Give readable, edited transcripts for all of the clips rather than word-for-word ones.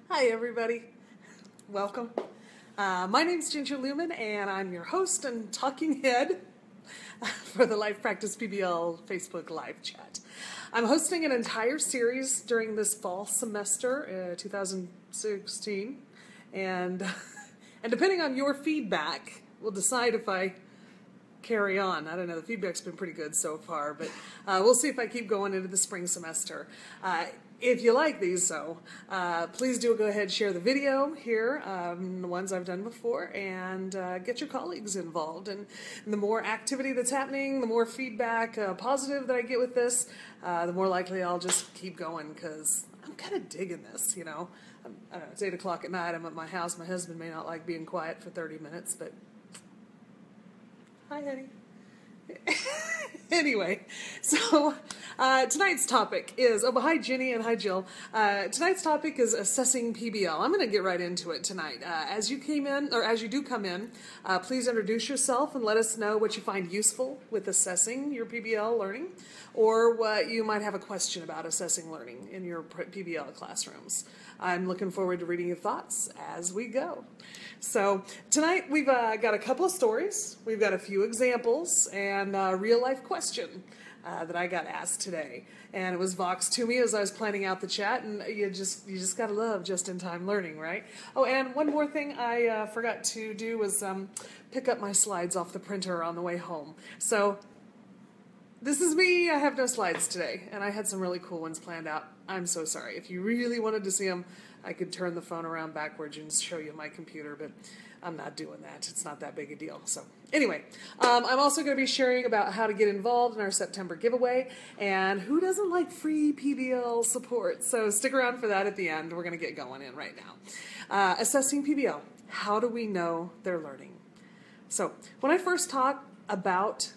Hi everybody, welcome. My name's Ginger Lewman and I'm your host and talking head for the Life Practice PBL Facebook live chat. I'm hosting an entire series during this fall semester, 2016, and depending on your feedback, we'll decide if I carry on. I don't know, the feedback's been pretty good so far, but we'll see if I keep going into the spring semester. If you like these, please do go ahead and share the video here, the ones I've done before, and get your colleagues involved. And the more activity that's happening, the more feedback positive that I get with this, the more likely I'll just keep going, because I'm kind of digging this, you know. I don't know, it's 8 o'clock at night, I'm at my house. My husband may not like being quiet for 30 minutes, but hi, honey. Anyway, so tonight's topic is, hi Jenny and hi Jill. Tonight's topic is assessing PBL. I'm going to get right into it tonight. As you do come in, please introduce yourself and let us know what you find useful with assessing your PBL learning, or what you might have a question about assessing learning in your PBL classrooms. I'm looking forward to reading your thoughts as we go. So tonight we've got a couple of stories, we've got a few examples, and a real-life question that I got asked today. And it was voxed to me as I was planning out the chat, and you just gotta love just-in-time learning, right? Oh, and one more thing I forgot to do was pick up my slides off the printer on the way home. So this is me. I have no slides today, and I had some really cool ones planned out. I'm so sorry. If you really wanted to see them, I could turn the phone around backwards and show you my computer, but I'm not doing that. It's not that big a deal. So anyway, I'm also going to be sharing about how to get involved in our September giveaway, and who doesn't like free PBL support? So stick around for that at the end. We're going to get going in right now. Assessing PBL. How do we know they're learning? So when I first talk about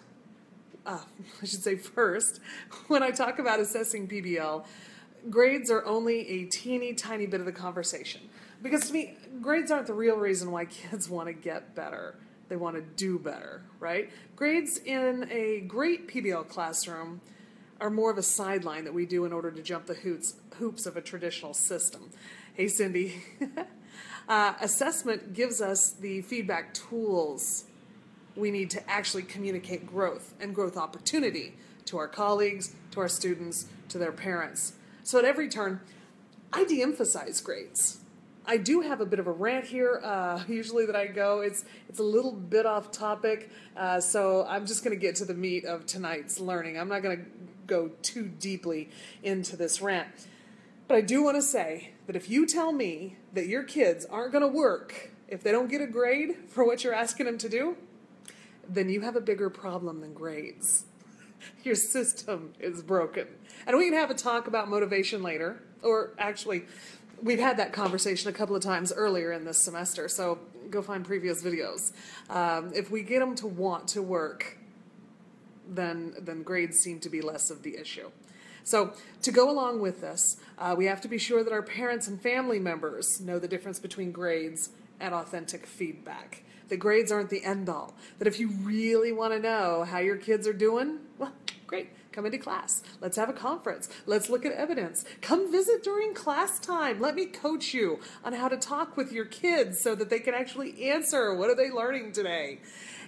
when I talk about assessing PBL, grades are only a teeny tiny bit of the conversation. Because to me, grades aren't the real reason why kids want to get better. They want to do better, right? Grades in a great PBL classroom are more of a sideline that we do in order to jump the hoops of a traditional system. Hey, Cindy. Assessment gives us the feedback tools we need to actually communicate growth and growth opportunity to our colleagues, to our students, to their parents. So at every turn, I de-emphasize grades. I do have a bit of a rant here, usually that I go. It's a little bit off topic, so I'm just going to get to the meat of tonight's learning. I'm not going to go too deeply into this rant. But I do want to say that if you tell me that your kids aren't going to work if they don't get a grade for what you're asking them to do, then you have a bigger problem than grades. Your system is broken. And we can have a talk about motivation later, or actually, we've had that conversation a couple of times earlier in this semester, so go find previous videos. If we get them to want to work, then grades seem to be less of the issue. So to go along with this, we have to be sure that our parents and family members know the difference between grades and authentic feedback. That grades aren't the end-all. That if you really want to know how your kids are doing, well, great, come into class. Let's have a conference. Let's look at evidence. Come visit during class time. Let me coach you on how to talk with your kids so that they can actually answer, what are they learning today?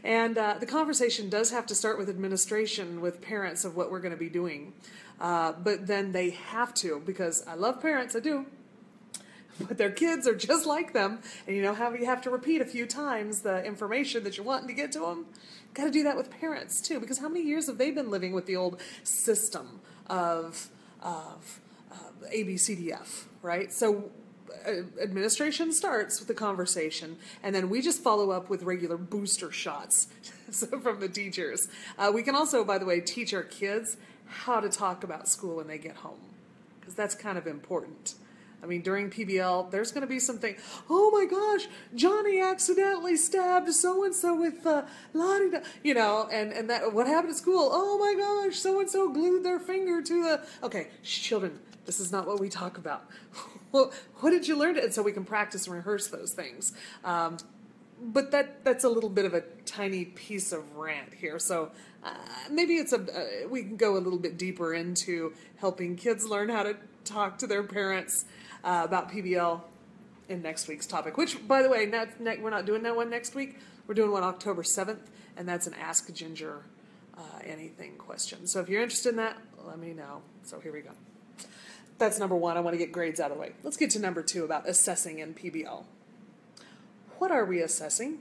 And the conversation does have to start with administration, with parents, of what we're going to be doing. But then they have to, because I love parents, I do. But their kids are just like them, and you know how you have to repeat a few times the information that you're wanting to get to them? Got to do that with parents, too, because how many years have they been living with the old system of ABCDF, right? So administration starts with the conversation, and then we just follow up with regular booster shots from the teachers. We can also, by the way, teach our kids how to talk about school when they get home, because that's kind of important. I mean, during PBL, there's going to be something, oh my gosh, Johnny accidentally stabbed so-and-so with la-di-da, you know, and that, what happened at school? Oh my gosh, so-and-so glued their finger to the, okay, children, this is not what we talk about. Well, what did you learn? And so we can practice and rehearse those things. But that's a little bit of a tiny piece of rant here. So maybe we can go a little bit deeper into helping kids learn how to talk to their parents about PBL in next week's topic, which, by the way, we're not doing that one next week. We're doing one October 7th, and that's an Ask Ginger Anything question. So if you're interested in that, let me know. So here we go. That's number one. I want to get grades out of the way. Let's get to number two about assessing in PBL. What are we assessing?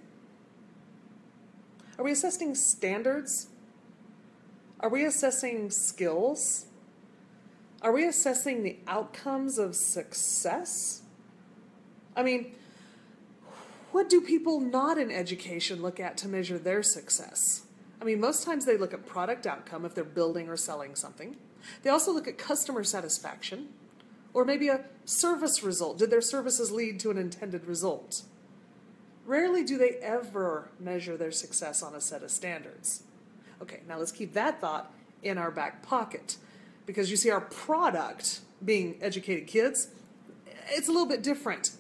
Are we assessing standards? Are we assessing skills? Are we assessing the outcomes of success? I mean, what do people not in education look at to measure their success? I mean, most times they look at product outcome if they're building or selling something. They also look at customer satisfaction, or maybe a service result. Did their services lead to an intended result? Rarely do they ever measure their success on a set of standards. Okay, now let's keep that thought in our back pocket, because you see, our product, being educated kids, it's a little bit different.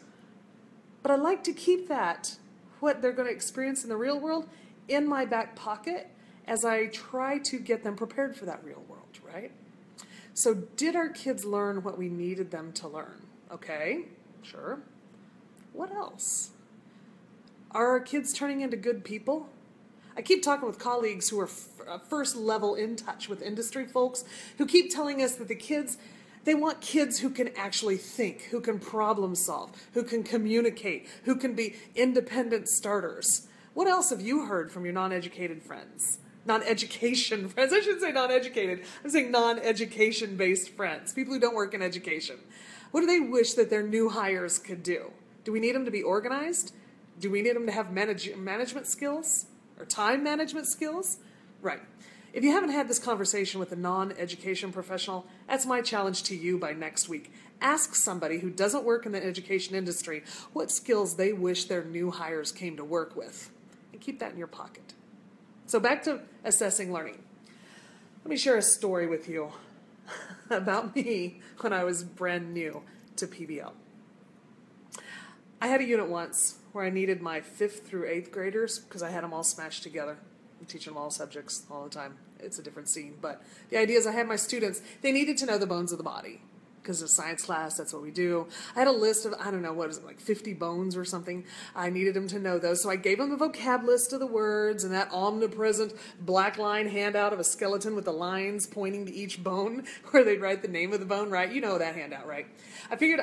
But I like to keep that, what they're going to experience in the real world, in my back pocket as I try to get them prepared for that real world, right? So did our kids learn what we needed them to learn? Okay, sure. What else? Are our kids turning into good people? I keep talking with colleagues who are first level in touch with industry folks who keep telling us that the kids, they want kids who can actually think, who can problem solve, who can communicate, who can be independent starters. What else have you heard from your non-educated friends? Non-education friends. I shouldn't say non-educated. I'm saying non-education-based friends, people who don't work in education. What do they wish that their new hires could do? Do we need them to be organized? Do we need them to have management skills or time management skills? Right. If you haven't had this conversation with a non-education professional, that's my challenge to you by next week. Ask somebody who doesn't work in the education industry what skills they wish their new hires came to work with. And keep that in your pocket. So back to assessing learning. Let me share a story with you about me when I was brand new to PBL. I had a unit once where I needed my 5th through 8th graders, because I had them all smashed together. I'm teaching them all subjects all the time. It's a different scene. But the idea is I had my students, they needed to know the bones of the body. Because of science class, that's what we do. I had a list of, I don't know, what is it, like 50 bones or something. I needed them to know those. So I gave them a vocab list of the words and that omnipresent black line handout of a skeleton with the lines pointing to each bone where they'd write the name of the bone, right? You know that handout, right? I figured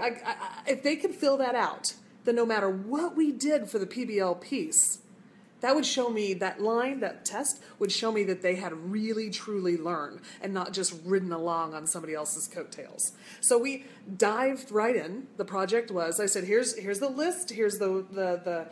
if they could fill that out, then no matter what we did for the PBL piece, that would show me, that line, that test, would show me that they had really, truly learned and not just ridden along on somebody else's coattails. So we dived right in. The project was, I said, here's the list, here's the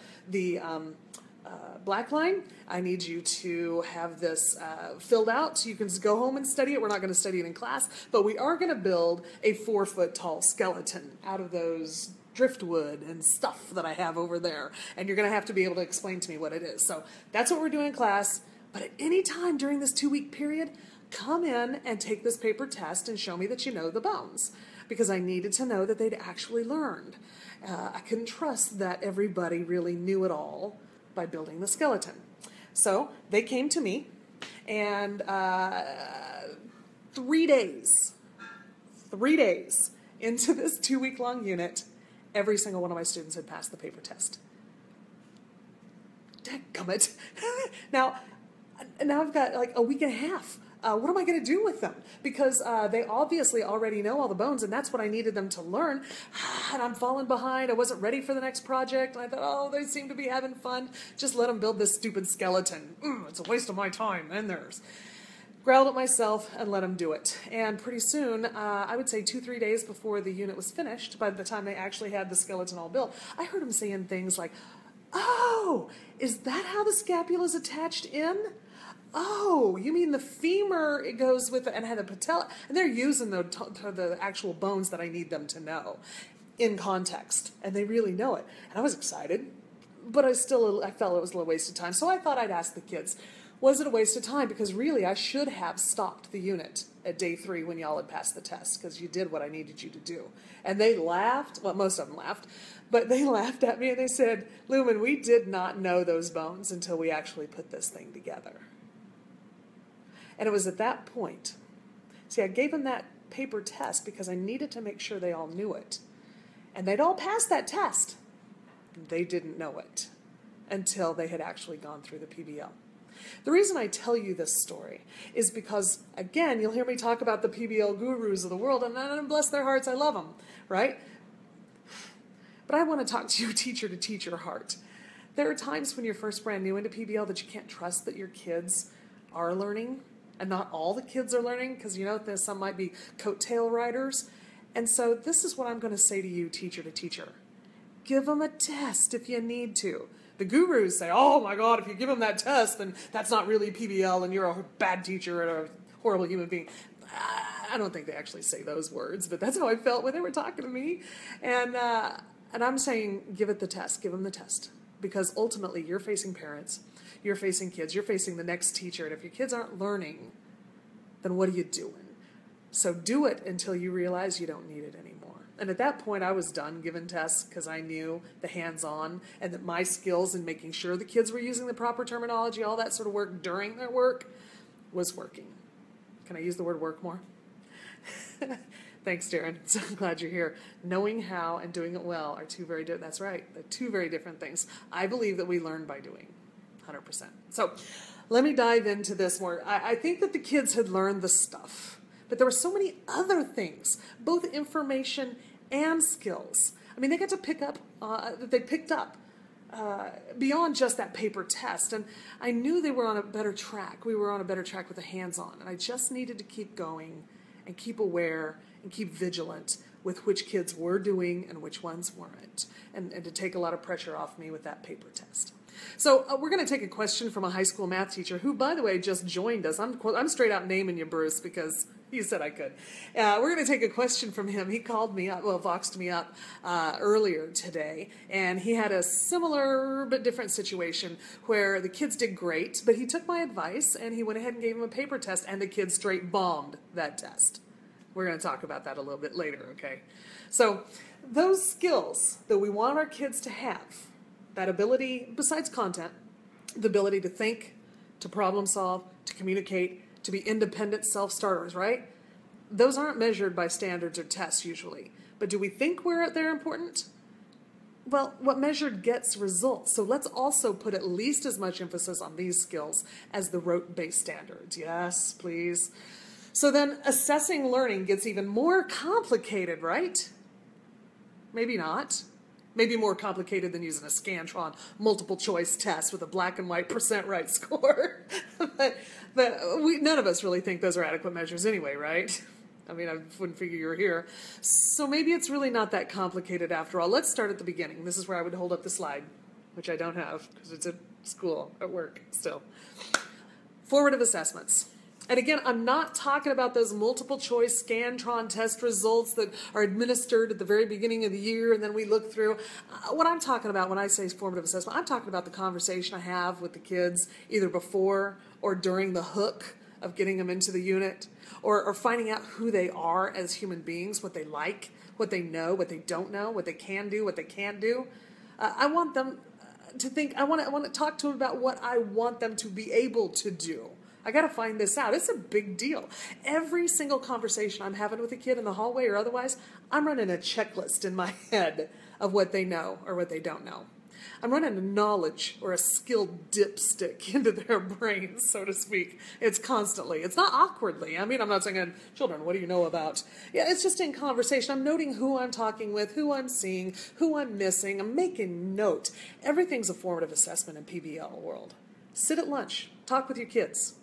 black line. I need you to have this filled out so you can just go home and study it. We're not going to study it in class, but we are going to build a 4-foot tall skeleton out of those driftwood and stuff that I have over there. And you're going to have to be able to explain to me what it is. So that's what we're doing in class. But at any time during this 2-week period, come in and take this paper test and show me that you know the bones. Because I needed to know that they'd actually learned. I couldn't trust that everybody really knew it all by building the skeleton. So they came to me, and 3 days into this 2-week-long unit, every single one of my students had passed the paper test. Dadgummit. Now I've got like a week and a half. What am I going to do with them? Because they obviously already know all the bones, and that's what I needed them to learn. And I'm falling behind. I wasn't ready for the next project. And I thought, oh, they seem to be having fun. Just let them build this stupid skeleton. It's a waste of my time and theirs. Growled at myself and let them do it. And pretty soon, I would say 2-3 days before the unit was finished, by the time they actually had the skeleton all built, I heard them saying things like, oh, is that how the scapula is attached in? Oh, you mean the femur, it goes with it, and had the patella, and they're using the actual bones that I need them to know in context, and they really know it. And I was excited, but I felt it was a little waste of time, so I thought I'd ask the kids, was it a waste of time? Because really, I should have stopped the unit at day 3 when y'all had passed the test, because you did what I needed you to do. And they laughed, well, most of them laughed, but they laughed at me and they said, Lewman, we did not know those bones until we actually put this thing together. And it was at that point, see, I gave them that paper test because I needed to make sure they all knew it. And they'd all passed that test. They didn't know it until they had actually gone through the PBL. The reason I tell you this story is because, again, you'll hear me talk about the PBL gurus of the world, and bless their hearts, I love them, right? But I want to talk to you teacher to teacher heart. There are times when you're first brand new into PBL that you can't trust that your kids are learning, and not all the kids are learning, because you know there's some might be coattail riders. And so this is what I'm going to say to you teacher to teacher. Give them a test if you need to. The gurus say, oh my God, if you give them that test, then that's not really PBL and you're a bad teacher and a horrible human being. I don't think they actually say those words, but that's how I felt when they were talking to me. And I'm saying, give it the test, give them the test. Because ultimately you're facing parents, you're facing kids, you're facing the next teacher. And if your kids aren't learning, then what are you doing? So do it until you realize you don't need it anymore. And at that point, I was done giving tests because I knew the hands-on and that my skills in making sure the kids were using the proper terminology, all that sort of work during their work, was working. Can I use the word work more? Thanks, Darren. So glad you're here. Knowing how and doing it well are two very different. That's right. They're two very different things. I believe that we learn by doing, 100%. So let me dive into this more. I think that the kids had learned the stuff, but there were so many other things, both information and skills. I mean, they got to pick up, they picked up beyond just that paper test. And I knew they were on a better track. We were on a better track with the hands-on. And I just needed to keep going and keep aware and keep vigilant with which kids were doing and which ones weren't. And to take a lot of pressure off me with that paper test. So we're going to take a question from a high school math teacher who, by the way, just joined us. I'm straight out naming you, Bruce, because you said I could. We're going to take a question from him. He called me up, voxed me up earlier today, and he had a similar but different situation where the kids did great, but he took my advice and he went ahead and gave him a paper test, and the kids straight bombed that test. We're going to talk about that a little bit later, okay? So those skills that we want our kids to have, that ability, besides content, the ability to think, to problem solve, to communicate, to be independent self-starters, right? Those aren't measured by standards or tests usually. But do we think they're important? Well, what measured gets results. So let's also put at least as much emphasis on these skills as the rote-based standards. Yes, please. So then assessing learning gets even more complicated, right? Maybe not. Maybe more complicated than using a Scantron multiple choice test with a black and white % right score. but none of us really think those are adequate measures anyway, right? I mean, I wouldn't figure you were here. So maybe it's really not that complicated after all. Let's start at the beginning. This is where I would hold up the slide, which I don't have because it's at school, at work still. Formative assessments. And again, I'm not talking about those multiple choice Scantron test results that are administered at the very beginning of the year and then we look through. What I'm talking about when I say formative assessment, I'm talking about the conversation I have with the kids either before or during the hook of getting them into the unit or finding out who they are as human beings, what they like, what they know, what they don't know, what they can do, what they can't do. I want them to think, I want to talk to them about what I want them to be able to do. I got to find this out. It's a big deal. Every single conversation I'm having with a kid in the hallway or otherwise, I'm running a checklist in my head of what they know or what they don't know. I'm running a knowledge or a skill dipstick into their brains, so to speak. It's constantly. It's not awkwardly. I mean, I'm not saying, children, what do you know about? Yeah, it's just in conversation. I'm noting who I'm talking with, who I'm seeing, who I'm missing. I'm making note. Everything's a formative assessment in PBL world. Sit at lunch. Talk with your kids.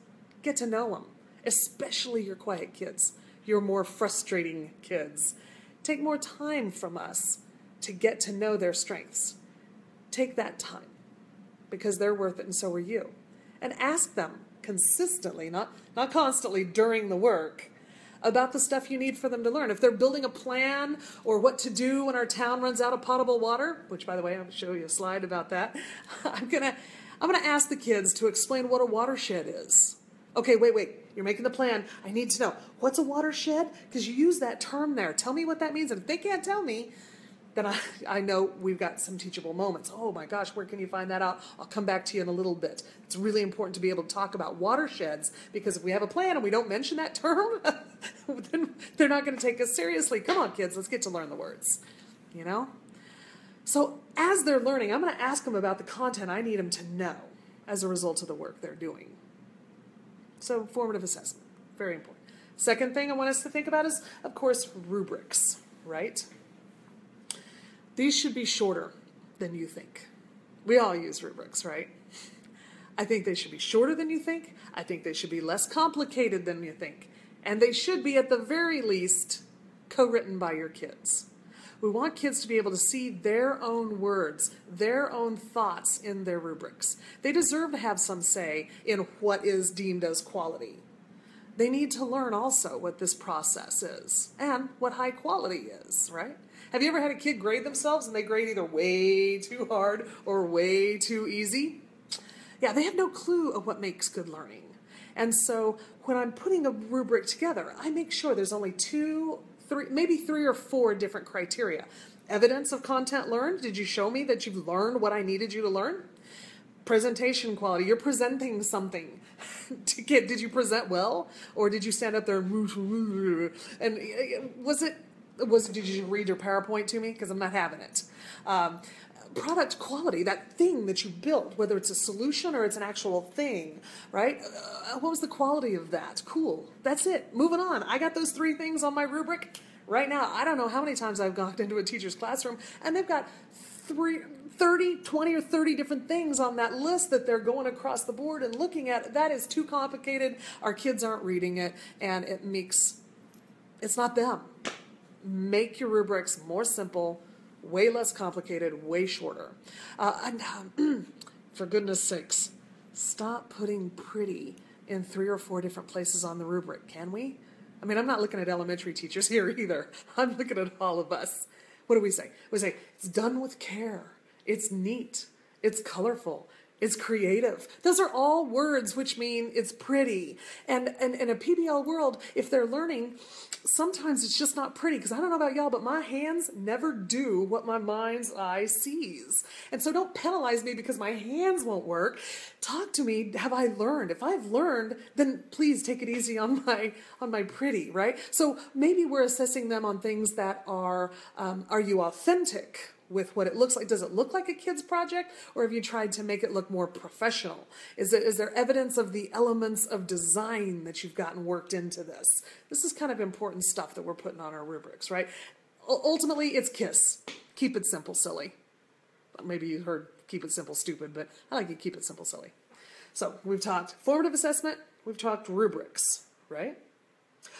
Get to know them, especially your quiet kids, your more frustrating kids. Take more time from us to get to know their strengths. Take that time because they're worth it and so are you. And ask them consistently, not constantly during the work, about the stuff you need for them to learn. If they're building a plan or what to do when our town runs out of potable water, which by the way, I'll show you a slide about that, I'm gonna ask the kids to explain what a watershed is. Okay, wait, you're making the plan. I need to know, what's a watershed? Because you use that term there. Tell me what that means. And if they can't tell me, then I know we've got some teachable moments. Oh my gosh, where can you find that out? I'll come back to you in a little bit. It's really important to be able to talk about watersheds because if we have a plan and we don't mention that term, then they're not going to take us seriously. Come on, kids, let's get to learn the words, you know? So as they're learning, I'm going to ask them about the content I need them to know as a result of the work they're doing. So formative assessment, very important. Second thing I want us to think about is, of course, rubrics, right? These should be shorter than you think. We all use rubrics, right? I think they should be shorter than you think. I think they should be less complicated than you think. And they should be, at the very least, co-written by your kids. We want kids to be able to see their own words, their own thoughts in their rubrics. They deserve to have some say in what is deemed as quality. They need to learn also what this process is and what high quality is, right? Have you ever had a kid grade themselves and they grade either way too hard or way too easy? Yeah, they have no clue of what makes good learning. And so when I'm putting a rubric together, I make sure there's only maybe three or four different criteria. Evidence of content learned. Did you show me that you've learned what I needed you to learn? Presentation quality. You're presenting something to kid. Did you present well? Or did you stand up there and did you read your PowerPoint to me? Because I'm not having it. Product quality, that thing that you built, whether it's a solution or it's an actual thing, right? What was the quality of that? Cool. That's it. Moving on. I got those 3 things on my rubric right now. I don't know how many times I've gone into a teacher's classroom and they've got 20 or 30 different things on that list that they're going across the board and looking at. That is too complicated. Our kids aren't reading it, and it's not them. Make your rubrics more simple, way less complicated, way shorter. For goodness sakes, stop putting pretty in 3 or 4 different places on the rubric, can we? I mean, I'm not looking at elementary teachers here either. I'm looking at all of us. What do we say? We say, it's done with care. It's neat. It's colorful. It's creative. Those are all words which mean it's pretty. And in a PBL world, if they're learning, sometimes it's just not pretty. Because I don't know about y'all, but my hands never do what my mind's eye sees. And so don't penalize me because my hands won't work. Talk to me. Have I learned? If I've learned, then please take it easy on my pretty, right? So maybe we're assessing them on things that are you authentic with what it looks like? Does it look like a kid's project, or have you tried to make it look more professional? Is there evidence of the elements of design that you've gotten worked into this? This is kind of important stuff that we're putting on our rubrics, right? Ultimately, it's KISS. Keep it simple, silly. Maybe you heard keep it simple, stupid, but I like to keep it simple, silly. So we've talked formative assessment. We've talked rubrics, right?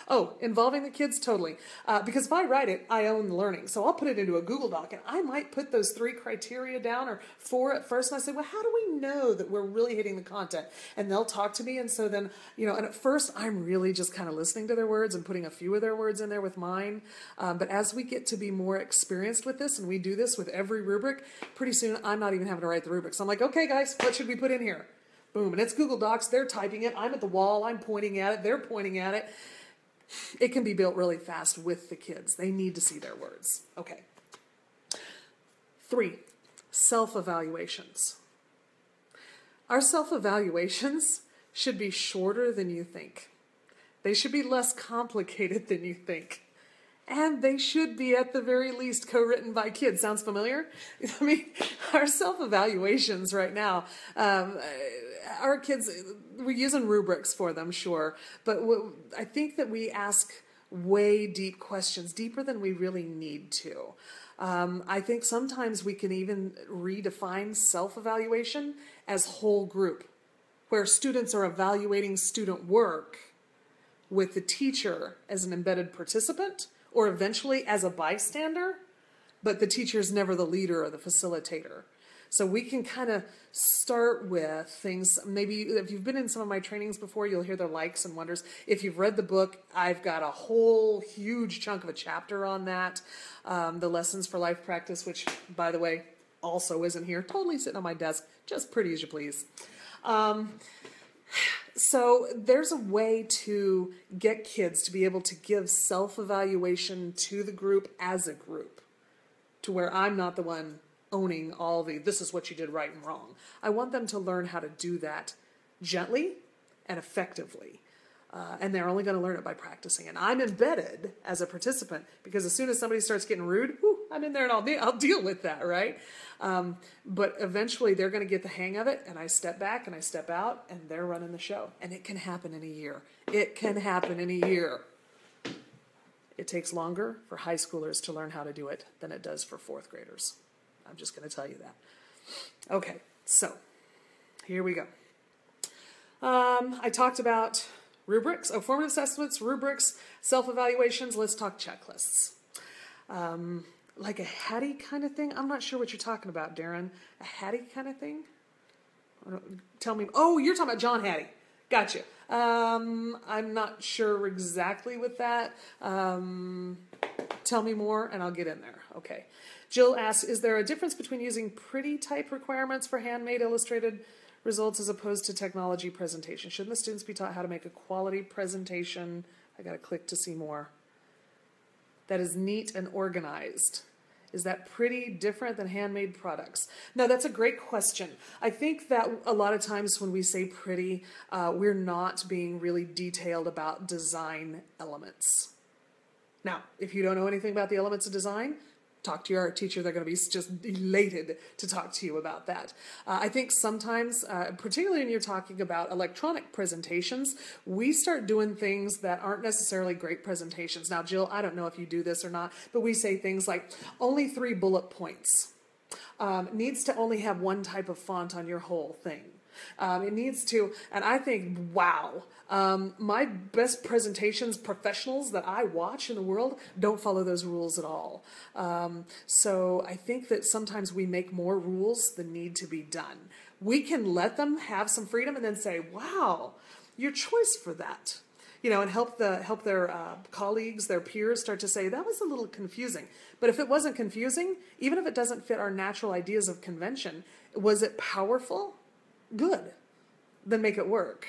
Oh, involving the kids, totally. Because if I write it, I own the learning. So I'll put it into a Google Doc, and I might put those 3 criteria down or 4 at first. And I say, well, how do we know that we're really hitting the content? And they'll talk to me. And so then, and at first I'm really just kind of listening to their words and putting a few of their words in there with mine. But as we get to be more experienced with this, and we do this with every rubric, pretty soon I'm not even having to write the rubrics. I'm like, okay, guys, what should we put in here? Boom. And it's Google Docs. They're typing it. I'm at the wall. I'm pointing at it. They're pointing at it. It can be built really fast with the kids. They need to see their words. Okay. 3, self-evaluations. Our self-evaluations should be shorter than you think. They should be less complicated than you think. And they should be, at the very least, co-written by kids. Sounds familiar? I mean, our self-evaluations right now, our kids, we're using rubrics for them, sure. But I think that we ask way deep questions, deeper than we really need to. I think sometimes we can even redefine self-evaluation as whole group, where students are evaluating student work with the teacher as an embedded participant, or eventually as a bystander, but the teacher is never the leader or the facilitator. So we can kind of start with things. Maybe if you've been in some of my trainings before, you'll hear the likes and wonders. If you've read the book, I've got a whole huge chunk of a chapter on that. The Lessons for Life Practice, which, by the way, also isn't here. Totally sitting on my desk, just pretty as you please. So there's a way to get kids to be able to give self-evaluation to the group as a group, to where I'm not the one owning all this is what you did right and wrong. I want them to learn how to do that gently and effectively. And they're only going to learn it by practicing. And I'm embedded as a participant, because as soon as somebody starts getting rude, I'm in there and I'll deal with that, right? But eventually they're going to get the hang of it, and I step back and I step out, and they're running the show. And it can happen in a year. It can happen in a year. It takes longer for high schoolers to learn how to do it than it does for fourth graders. I'm just going to tell you that. Okay, so here we go. I talked about rubrics, formative assessments, rubrics, self-evaluations. Let's talk checklists. Like a Hattie kind of thing. I'm not sure what you're talking about, Darren. A Hattie kind of thing? Tell me. Oh, you're talking about John Hattie. Gotcha. I'm not sure exactly with that. Tell me more and I'll get in there. Okay. Jill asks, is there a difference between using pretty type requirements for handmade illustrated results as opposed to technology presentation? Shouldn't the students be taught how to make a quality presentation? I got to click to see more. That is neat and organized. Is that pretty different than handmade products? No, that's a great question. I think that a lot of times when we say pretty, we're not being really detailed about design elements. Now, if you don't know anything about the elements of design, talk to your art teacher. They're going to be just elated to talk to you about that. I think sometimes, particularly when you're talking about electronic presentations, we start doing things that aren't necessarily great presentations. Now, Jill, I don't know if you do this or not, but we say things like only 3 bullet points. Needs to only have one type of font on your whole thing. It needs to, and I think, wow, my best presentations professionals that I watch in the world don't follow those rules at all. So I think that sometimes we make more rules than need to be done. We can let them have some freedom and then say, wow, your choice for that. You know, and help their colleagues, their peers start to say, that was a little confusing. But if it wasn't confusing, even if it doesn't fit our natural ideas of convention, was it powerful? Good. Then make it work,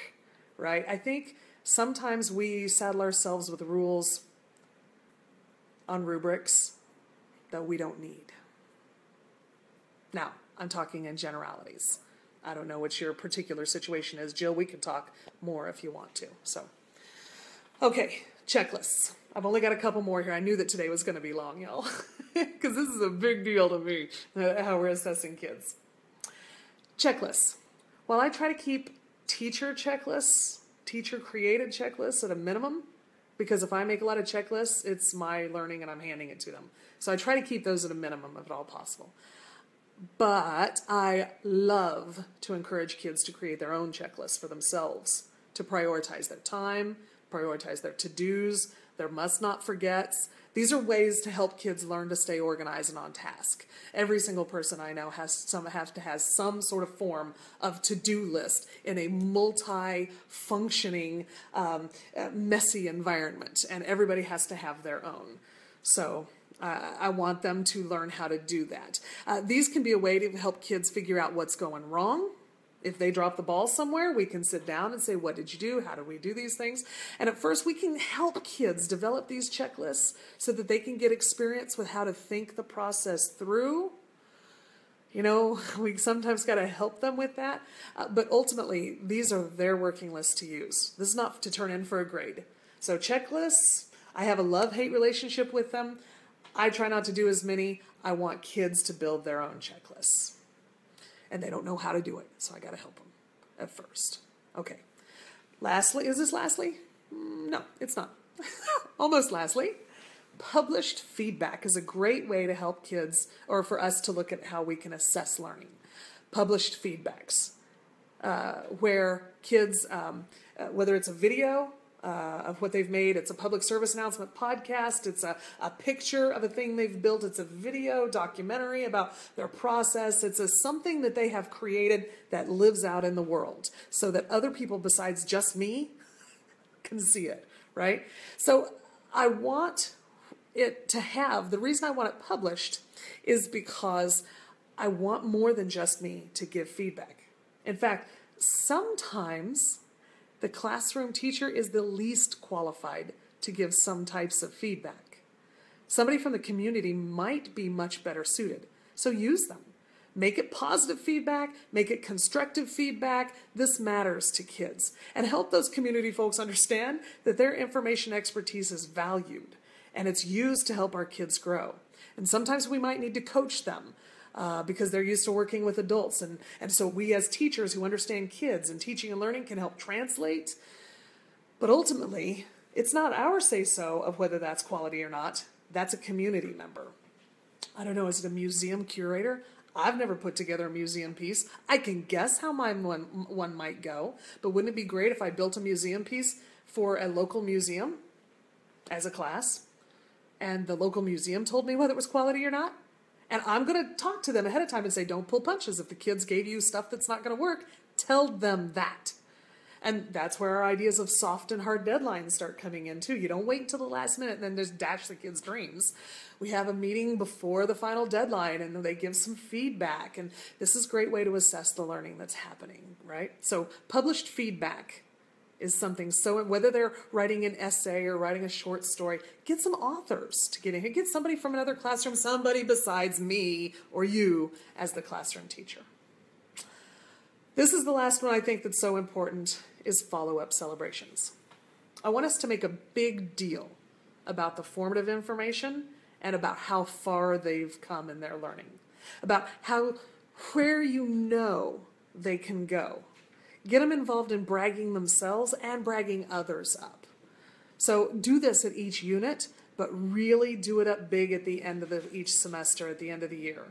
right? I think sometimes we saddle ourselves with rules on rubrics that we don't need. Now, I'm talking in generalities. I don't know what your particular situation is. Jill, we can talk more if you want to. So, okay, checklists. I've only got a couple more here. I knew that today was going to be long, y'all, because this is a big deal to me, how we're assessing kids. Checklists. While I try to keep teacher checklists, teacher-created checklists at a minimum, because if I make a lot of checklists, it's my learning and I'm handing it to them. So I try to keep those at a minimum if at all possible. But I love to encourage kids to create their own checklists for themselves, to prioritize their time, prioritize their to-dos, their must-not-forgets. These are ways to help kids learn to stay organized and on task. Every single person I know has to have some sort of form of to-do list in a multi-functioning, messy environment, and everybody has to have their own. So I want them to learn how to do that. These can be a way to help kids figure out what's going wrong. If they drop the ball somewhere, we can sit down and say, what did you do? How do we do these things? And at first, we can help kids develop these checklists so that they can get experience with how to think the process through. You know, we sometimes got to help them with that. But ultimately, these are their working lists to use. This is not to turn in for a grade. So checklists, I have a love-hate relationship with them. I try not to do as many. I want kids to build their own checklists. And they don't know how to do it, so I got to help them at first. Okay. Lastly, is this lastly? No, it's not. Almost lastly. Published feedback is a great way to help kids, or for us to look at how we can assess learning. Published feedbacks, where kids, whether it's a video of what they've made, it's a public service announcement podcast, it's a picture of a thing they've built, it's a video documentary about their process, it's something that they have created that lives out in the world so that other people besides just me can see it, right? So I want it to have, the reason I want it published is because I want more than just me to give feedback. In fact, sometimes the classroom teacher is the least qualified to give some types of feedback. Somebody from the community might be much better suited. So use them. Make it positive feedback. Make it constructive feedback. This matters to kids. And help those community folks understand that their information expertise is valued and it's used to help our kids grow. And sometimes we might need to coach them because they're used to working with adults. And so we as teachers who understand kids and teaching and learning can help translate. But ultimately, it's not our say-so of whether that's quality or not. That's a community member. I don't know, is it a museum curator? I've never put together a museum piece. I can guess how my one might go, but wouldn't it be great if I built a museum piece for a local museum as a class, and the local museum told me whether it was quality or not? And I'm going to talk to them ahead of time and say, don't pull punches. If the kids gave you stuff that's not going to work, tell them that. And that's where our ideas of soft and hard deadlines start coming in too. You don't wait until the last minute and then just dash the kids' dreams. We have a meeting before the final deadline and they give some feedback. And this is a great way to assess the learning that's happening, right? So published feedback is something. So whether they're writing an essay or writing a short story, get some authors to get in here. Get somebody from another classroom, somebody besides me or you as the classroom teacher. This is the last one I think that's so important, is follow-up celebrations. I want us to make a big deal about the formative information and about how far they've come in their learning, about where you know they can go. Get them involved in bragging themselves and bragging others up. So do this at each unit, but really do it up big at the end of each semester, at the end of the year.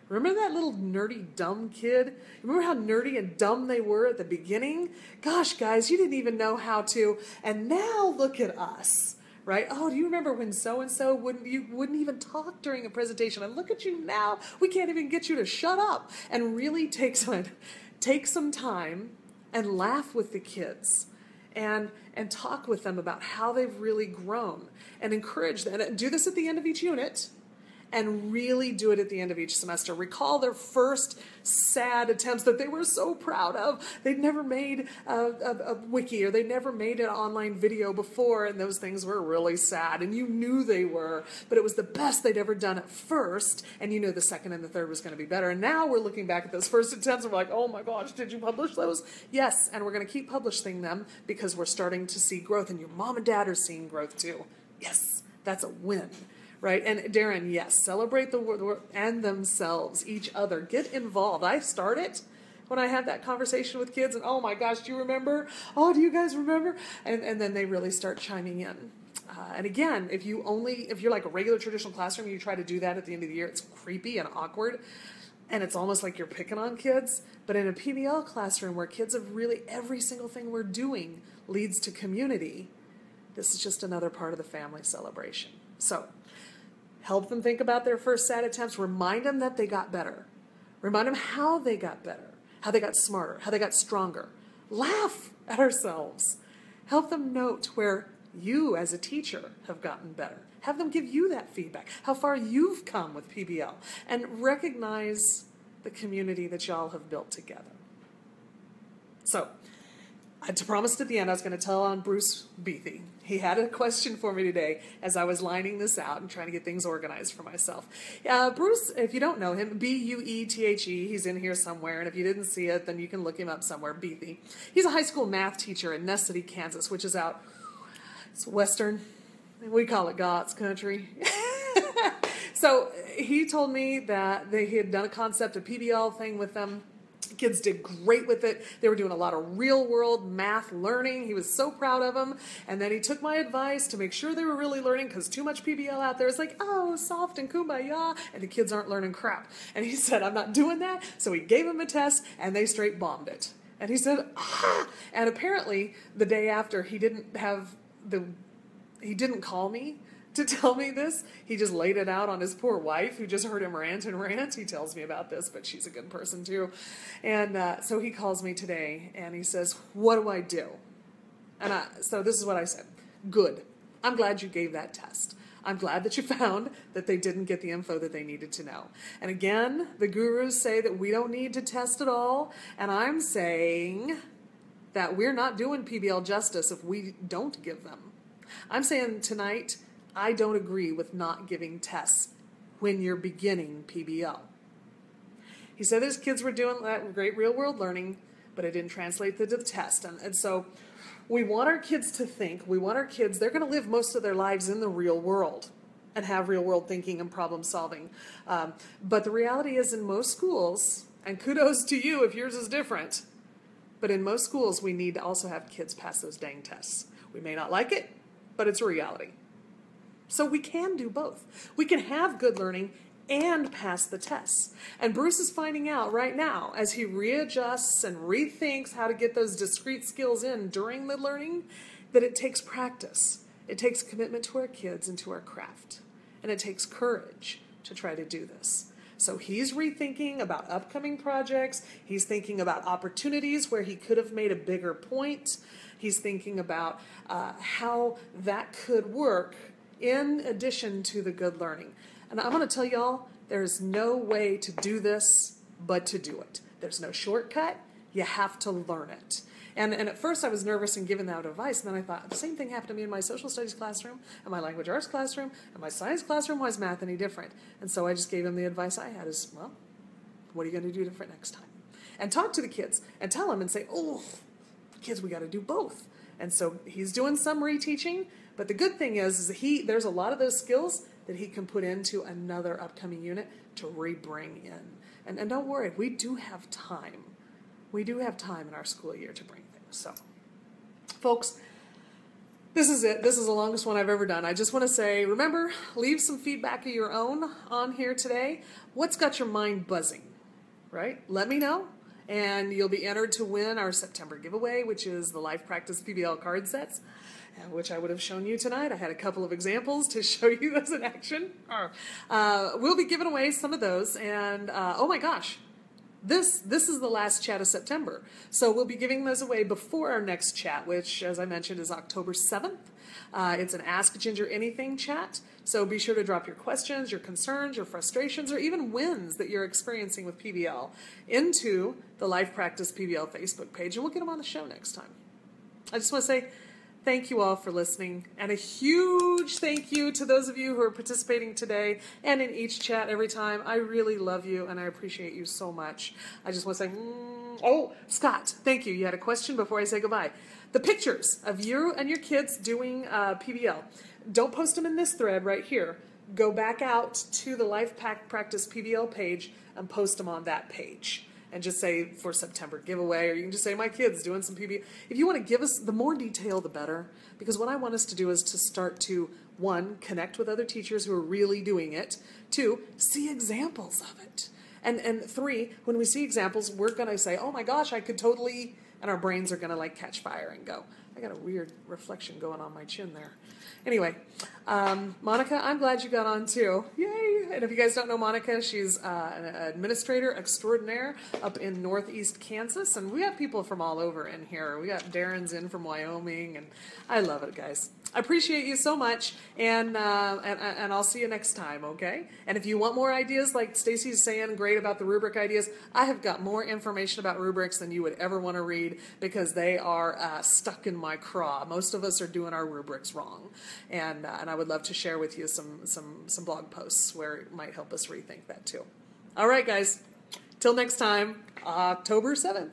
Remember that little nerdy, dumb kid? Remember how nerdy and dumb they were at the beginning? Gosh, guys, you didn't even know how to. And now look at us, right? Oh, do you remember when so-and-so wouldn't even talk during a presentation? And look at you now. We can't even get you to shut up. And really take some time and laugh with the kids and talk with them about how they've really grown and encourage them. And do this at the end of each unit. And really do it at the end of each semester. Recall their first sad attempts that they were so proud of. They'd never made a wiki or they'd never made an online video before, and those things were really sad, and you knew they were, but it was the best they'd ever done at first, and you knew the second and the third was going to be better. And now we're looking back at those first attempts and we're like, oh my gosh, did you publish those? Yes, and we're going to keep publishing them because we're starting to see growth, and your mom and dad are seeing growth too. Yes, that's a win. Right? And Darren, yes, celebrate the work and themselves, each other. Get involved. I start it when I have that conversation with kids, and oh my gosh, do you remember? Oh, do you guys remember? And then they really start chiming in. And again, if you're like a regular traditional classroom, you try to do that at the end of the year, it's creepy and awkward. And it's almost like you're picking on kids. But in a PBL classroom where kids have really, every single thing we're doing leads to community, this is just another part of the family celebration. So, help them think about their first sad attempts. Remind them that they got better. Remind them how they got better, how they got smarter, how they got stronger. Laugh at ourselves. Help them note where you as a teacher have gotten better. Have them give you that feedback, how far you've come with PBL, and recognize the community that y'all have built together. So, I promised at the end I was going to tell on Bruce Beathy. He had a question for me today as I was lining this out and trying to get things organized for myself. Bruce, if you don't know him, Buethe, he's in here somewhere, and if you didn't see it, then you can look him up somewhere, Beathy. He's a high school math teacher in Ness City, Kansas, which is it's western. We call it God's country. So he told me that he had done a concept, a PBL thing with them. Kids did great with it. They were doing a lot of real-world math learning. He was so proud of them. And then he took my advice to make sure they were really learning, because too much PBL out there is like, oh, soft and kumbaya, and the kids aren't learning crap. And he said, I'm not doing that. So he gave them a test, and they straight bombed it. And he said, ah. And apparently, the day after, he didn't call me to tell me this. He just laid it out on his poor wife, who just heard him rant and rant. He tells me about this, but she's a good person too. And so he calls me today, and he says, what do I do? And so this is what I said. Good. I'm glad you gave that test. I'm glad that you found that they didn't get the info that they needed to know. And again, the gurus say that we don't need to test at all. And I'm saying that we're not doing PBL justice if we don't give them. I'm saying tonight, I don't agree with not giving tests when you're beginning PBL. He said his kids were doing that great real-world learning, but it didn't translate to the test. And so we want our kids to think, they're going to live most of their lives in the real world. and have real world thinking and problem solving. But the reality is in most schools, and kudos to you if yours is different, but in most schools we need to also have kids pass those dang tests. We may not like it, but it's a reality. So we can do both. We can have good learning and pass the tests. And Bruce is finding out right now, as he readjusts and rethinks how to get those discrete skills in during the learning, that it takes practice. It takes commitment to our kids and to our craft. And it takes courage to try to do this. So he's rethinking about upcoming projects. He's thinking about opportunities where he could have made a bigger point. He's thinking about how that could work in addition to the good learning. And I'm going to tell y'all, there's no way to do this but to do it. There's no shortcut. You have to learn it. And at first I was nervous in giving that advice, and then I thought, the same thing happened to me in my social studies classroom, and my language arts classroom, and my science classroom. Why is math any different? And so I just gave him the advice I had is, well, what are you going to do different next time? And talk to the kids and tell them and say, oh, kids, we got to do both. And so he's doing some reteaching, but the good thing is there's a lot of those skills that he can put into another upcoming unit to re-bring in. And don't worry, we do have time. We do have time in our school year to bring things. So, folks, this is it. This is the longest one I've ever done. I just want to say, remember, leave some feedback of your own on here today. What's got your mind buzzing, right? Let me know. And you'll be entered to win our September giveaway, which is the Life Practice PBL card sets, which I would have shown you tonight. I had a couple of examples to show you those in action. We'll be giving away some of those. And oh my gosh, this is the last chat of September. So we'll be giving those away before our next chat, which, as I mentioned, is October 7th. It's an Ask Ginger Anything chat. So be sure to drop your questions, your concerns, your frustrations, or even wins that you're experiencing with PBL into the Life Practice PBL Facebook page, and we'll get them on the show next time. I just want to say thank you all for listening, and a huge thank you to those of you who are participating today and in each chat every time. I really love you, and I appreciate you so much. I just want to say, oh, Scott, thank you. You had a question before I say goodbye. The pictures of you and your kids doing PBL, don't post them in this thread right here. Go back out to the Life Practice PBL page and post them on that page. And just say for September giveaway, or you can just say my kid's doing some PBL. If you want to give us, the more detail, the better. Because what I want us to do is to start to, 1, connect with other teachers who are really doing it. 2, see examples of it. And 3, when we see examples, we're going to say, oh my gosh, I could totally, and our brains are going to like catch fire and go, I got a weird reflection going on my chin there. Anyway, Monica, I'm glad you got on too. Yay! And if you guys don't know Monica, she's an administrator extraordinaire up in Northeast Kansas. And we have people from all over in here. We got Darren's in from Wyoming, and I love it, guys. I appreciate you so much, and I'll see you next time, okay? And if you want more ideas, like Stacy's saying, great about the rubric ideas, I have got more information about rubrics than you would ever want to read because they are stuck in my craw. Most of us are doing our rubrics wrong, and I would love to share with you some blog posts where it might help us rethink that too. All right, guys. Till next time, October 7th.